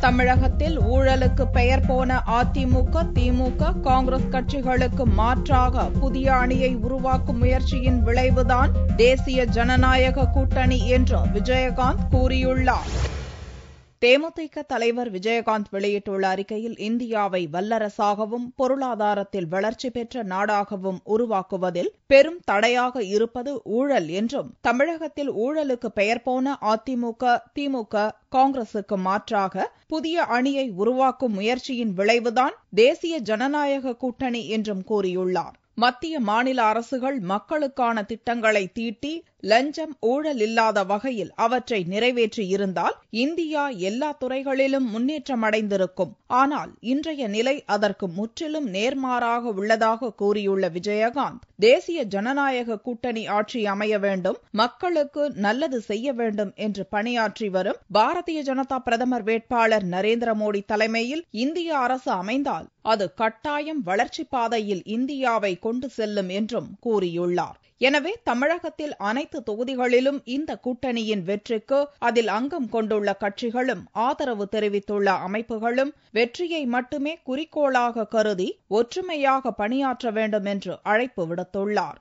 தமிழகத்தில் ஊழலுக்கு பெயர் போன அதிமுக, திமுக, காங்கிரஸ் கட்சிகளுக்கு மாற்றாக புதிய அணியை உருவாக்கும் முயற்சியின் விளைவுதான் தேசிய ஜனநாயக கூட்டணி என்று விஜயகாந்த் கூறியுள்ளார். தேமுதிக தலைவர் விஜயகாந்த் வெளியிட்டுள்ள அறிக்கையில், இந்தியாவை வல்லரசாகவும் பொருளாதாரத்தில் வளர்ச்சி பெற்ற நாடாகவும் உருவாக்குவதில் பெரும் தடையாக இருப்பது ஊழல் என்றும், தமிழகத்தில் ஊழலுக்கு பெயர் போன அதிமுக, திமுக, காங்கிரசுக்கு மாற்றாக புதிய அணியை உருவாக்கும் முயற்சியின் விளைவுதான் தேசிய ஜனநாயக கூட்டணி என்றும் கூறியுள்ளார். மத்திய, மாநில அரசுகள் மக்களுக்கான திட்டங்களை தீட்டி லஞ்சம், ஊழல் இல்லாத வகையில் அவற்றை நிறைவேற்றியிருந்தால் இந்தியா எல்லா துறைகளிலும் முன்னேற்றமடைந்திருக்கும். ஆனால் இன்றைய நிலை அதற்கு முற்றிலும் நேர்மாறாக உள்ளதாக கூறியுள்ள விஜயகாந்த், தேசிய ஜனநாயக கூட்டணி ஆட்சி அமைய வேண்டும், மக்களுக்கு நல்லது செய்ய வேண்டும் என்று பணியாற்றி வரும் பாரதிய ஜனதா பிரதமர் வேட்பாளர் நரேந்திர மோடி தலைமையில் இந்திய அரசு அமைந்தால் அது கட்டாயம் வளர்ச்சிப் பாதையில் இந்தியாவை கொண்டு செல்லும் என்றும் கூறியுள்ளார். எனவே தமிழகத்தில் அனைத்து தொகுதிகளிலும் இந்த கூட்டணியின் வெற்றிக்கு அதில் அங்கம் கொண்டுள்ள கட்சிகளும் ஆதரவு தெரிவித்துள்ள அமைப்புகளும் வெற்றியை மட்டுமே குறிக்கோளாக கருதி ஒற்றுமையாக பணியாற்ற வேண்டும் என்று அழைப்பு விடுத்துள்ளார்.